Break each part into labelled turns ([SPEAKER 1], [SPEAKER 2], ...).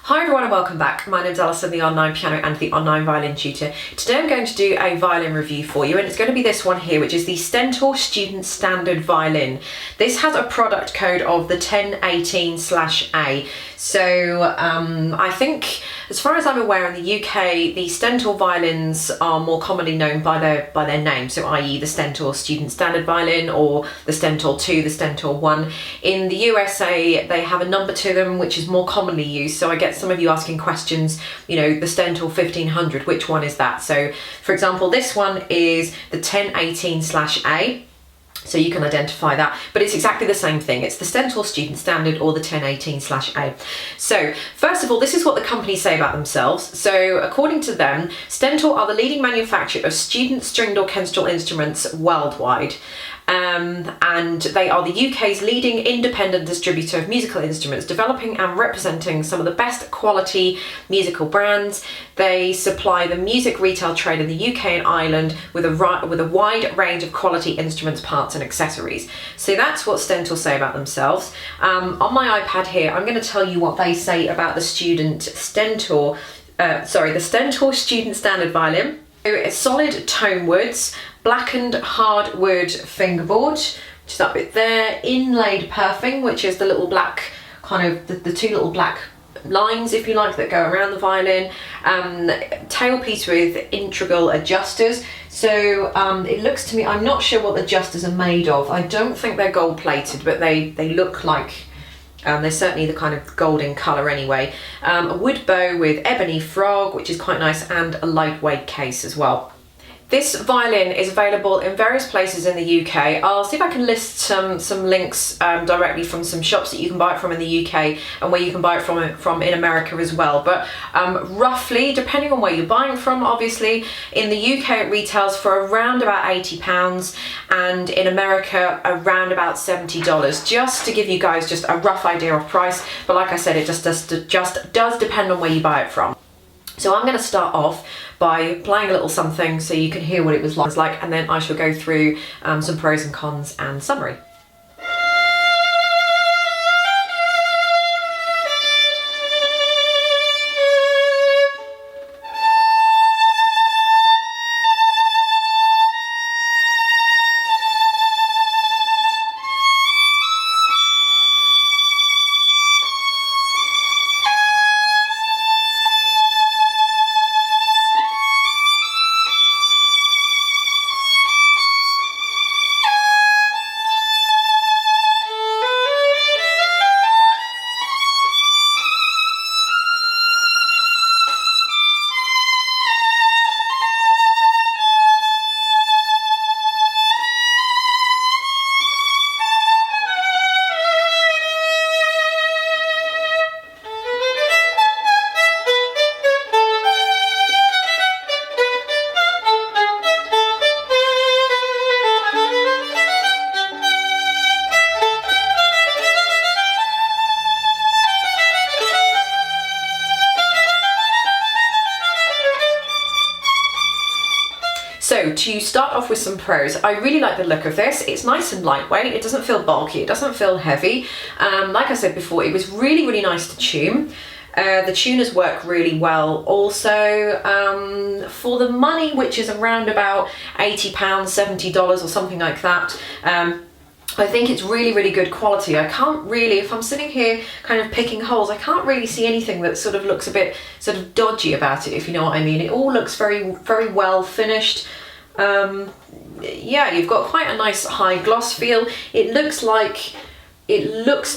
[SPEAKER 1] Hi everyone and welcome back. My name's Alison, the online piano and the online violin tutor. Today I'm going to do a violin review for you, and it's going to be this one here, which is the Stentor Student Standard Violin. This has a product code of the 1018/A. So I think, as far as I'm aware, in the UK, the Stentor violins are more commonly known by their name, so i.e. the Stentor Student Standard Violin or the Stentor 2, the Stentor 1. In the USA, they have a number to them, which is more commonly used. So I get some of you asking questions, you know, the Stentor 1500, which one is that? So, for example, this one is the 1018/A. So you can identify that, but it's exactly the same thing. It's the Stentor Student Standard or the 1018/A. So first of all, this is what the company say about themselves. So according to them, Stentor are the leading manufacturer of student stringed orchestral instruments worldwide. And they are the UK's leading independent distributor of musical instruments, developing and representing some of the best quality musical brands. They supply the music retail trade in the UK and Ireland with a wide range of quality instruments, parts and accessories. So that's what Stentor say about themselves. On my iPad here, I'm going to tell you what they say about the Stentor Student Standard Violin. It's solid tone woods, blackened hardwood fingerboard, which is that bit there, inlaid perfing, which is the little black kind of the two little black lines, if you like, that go around the violin. Tailpiece with integral adjusters. So it looks to me, I'm not sure what the adjusters are made of. I don't think they're gold plated, but they look like they're certainly the kind of golden colour anyway. A wood bow with ebony frog, which is quite nice, and a lightweight case as well. This violin is available in various places in the UK. I'll see if I can list some links directly from some shops that you can buy it from in the UK and where you can buy it from in America as well. But roughly, depending on where you're buying from, obviously, in the UK it retails for around about £80 and in America around about $70. Just to give you guys just a rough idea of price. But like I said, it just does depend on where you buy it from. So I'm going to start off by playing a little something so you can hear what it was like, and then I shall go through some pros and cons and summary. So to start off with some pros, I really like the look of this. It's nice and lightweight. It doesn't feel bulky. It doesn't feel heavy. Like I said before, it was really, really nice to tune. The tuners work really well. Also, for the money, which is around about £80, $70 or something like that, I think it's really, really good quality. I can't really, if I'm sitting here kind of picking holes, I can't really see anything that sort of looks a bit sort of dodgy about it, if you know what I mean. It all looks very, very well finished. Yeah, you've got quite a nice high gloss feel. It looks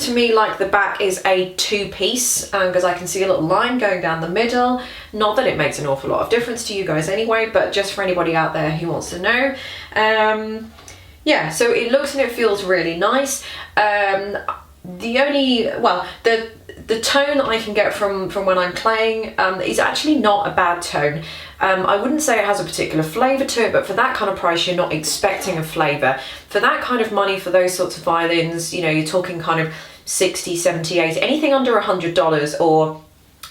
[SPEAKER 1] to me like the back is a two-piece, because I can see a little line going down the middle. Not that it makes an awful lot of difference to you guys anyway, but just for anybody out there who wants to know. Yeah, so it looks and it feels really nice. The tone that I can get from when I'm playing is actually not a bad tone. I wouldn't say it has a particular flavour to it, but for that kind of price, you're not expecting a flavour. For that kind of money, for those sorts of violins, you know, you're talking kind of 60, 70, 80, anything under $100 or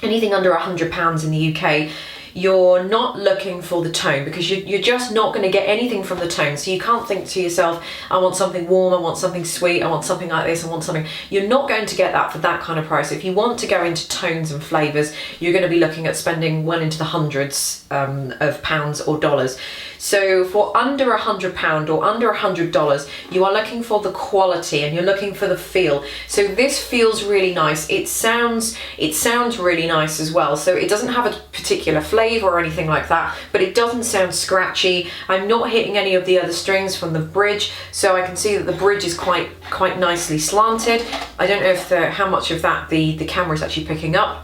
[SPEAKER 1] anything under £100 in the UK, you're not looking for the tone, because you're just not going to get anything from the tone. So you can't think to yourself, I want something warm, I want something sweet, I want something like this, I want something. You're not going to get that for that kind of price. If you want to go into tones and flavours, you're going to be looking at spending well into the hundreds of pounds or dollars. So for under £100 or under $100, you are looking for the quality and you're looking for the feel. So this feels really nice. It sounds really nice as well. So it doesn't have a particular flavour or anything like that, but it doesn't sound scratchy. I'm not hitting any of the other strings from the bridge, so I can see that the bridge is quite nicely slanted. I don't know if how much of that the camera is actually picking up.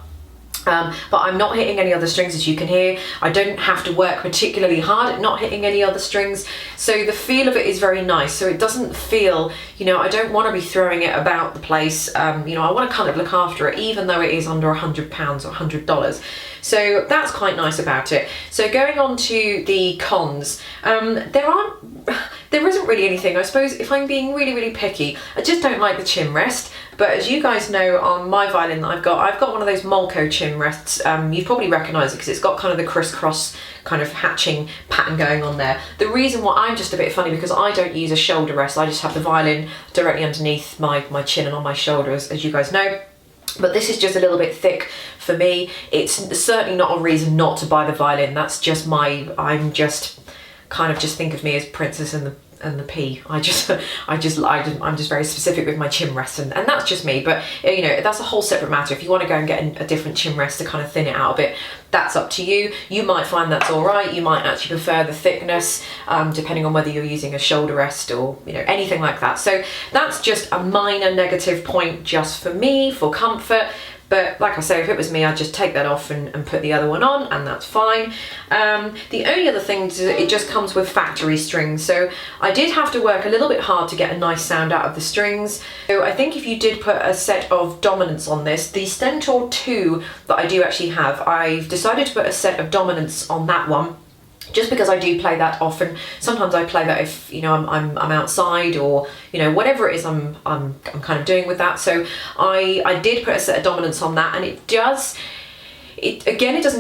[SPEAKER 1] But I'm not hitting any other strings, as you can hear. I don't have to work particularly hard at not hitting any other strings. So the feel of it is very nice. So it doesn't feel, you know, I don't want to be throwing it about the place. You know, I want to kind of look after it, even though it is under £100 or $100. So that's quite nice about it. So going on to the cons, there isn't really anything. I suppose if I'm being really picky, I just don't like the chin rest. But as you guys know, on my violin that I've got one of those Molko chin rests. You've probably recognised it because it's got kind of the crisscross kind of hatching pattern going on there. The reason why I'm just a bit funny, because I don't use a shoulder rest. I just have the violin directly underneath my chin and on my shoulders, as you guys know. But this is just a little bit thick for me. It's certainly not a reason not to buy the violin. That's just I'm just think of me as Princess and the Pea. I'm just very specific with my chin rest, and that's just me. But you know, that's a whole separate matter. If you want to go and get a different chin rest to kind of thin it out a bit, that's up to you. You might find that's all right. You might actually prefer the thickness, depending on whether you're using a shoulder rest or, you know, anything like that. So that's just a minor negative point just for me, for comfort. But like I say, if it was me, I'd just take that off and put the other one on, and that's fine. The only other thing is it just comes with factory strings. So I did have to work a little bit hard to get a nice sound out of the strings. So I think if you did put a set of dominants on this, the Stentor 2 that I do actually have, I've decided to put a set of dominants on that one, just because I do play that often. Sometimes I play that if, you know, I'm outside, or, you know, whatever it is I'm kind of doing with that. So I did put a set of dominants on that, and it doesn't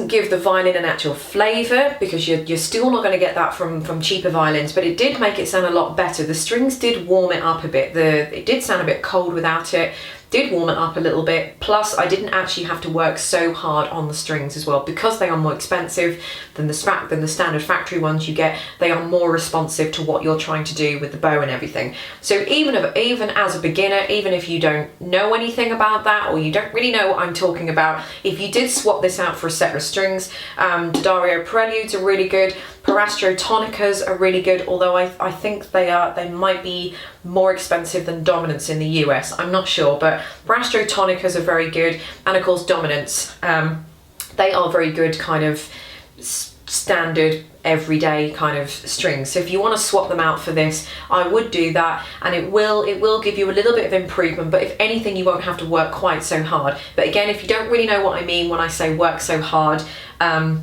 [SPEAKER 1] give the violin an actual flavour, because you're still not going to get that from cheaper violins, but it did make it sound a lot better. The strings did warm it up a bit. It did sound a bit cold without it. Did warm it up a little bit, plus I didn't actually have to work so hard on the strings as well, because they are more expensive than the standard factory ones you get. They are more responsive to what you're trying to do with the bow and everything. So even as a beginner, even if you don't know anything about that, or you don't really know what I'm talking about, if you did swap this out for a set of strings, D'Addario Preludes are really good. Parastro Tonicas are really good, although I think they might be more expensive than dominants in the US. I'm not sure, but Parastro Tonicas are very good, and of course dominants. They are very good kind of standard everyday kind of strings. So if you want to swap them out for this, I would do that, and it will give you a little bit of improvement, but if anything, you won't have to work quite so hard. But again, if you don't really know what I mean when I say work so hard,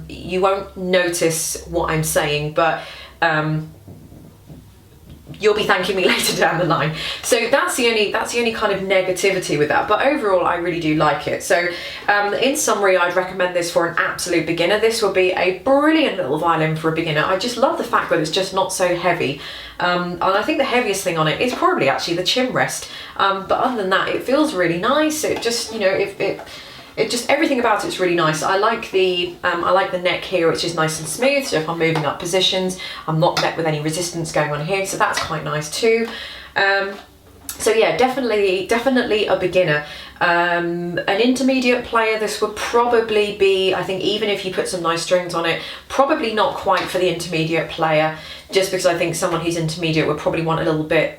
[SPEAKER 1] you won't notice what I'm saying, but you'll be thanking me later down the line. So that's the only kind of negativity with that, but overall I really do like it. So in summary, I'd recommend this for an absolute beginner. This will be a brilliant little violin for a beginner. I just love the fact that it's just not so heavy, and I think the heaviest thing on it is probably actually the chin rest, but other than that, it feels really nice. It just, you know, it just, everything about it's really nice. I like the neck here, which is nice and smooth, so if I'm moving up positions, I'm not met with any resistance going on here, so that's quite nice too. So yeah, definitely a beginner. An intermediate player, this would probably be, I think, even if you put some nice strings on it, probably not quite for the intermediate player, just because I think someone who's intermediate would probably want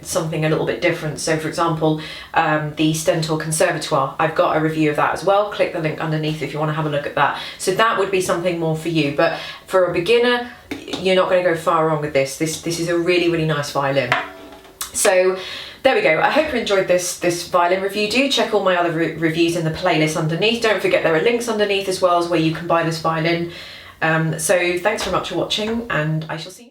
[SPEAKER 1] something a little bit different. So for example, the Stentor Conservatoire, I've got a review of that as well. Click the link underneath if you want to have a look at that. So that would be something more for you, but for a beginner, you're not going to go far wrong with this. This is a really nice violin. So there we go. I hope you enjoyed this violin review. Do check all my other reviews in the playlist underneath. Don't forget there are links underneath as well as where you can buy this violin. So thanks very much for watching, and I shall see you next time.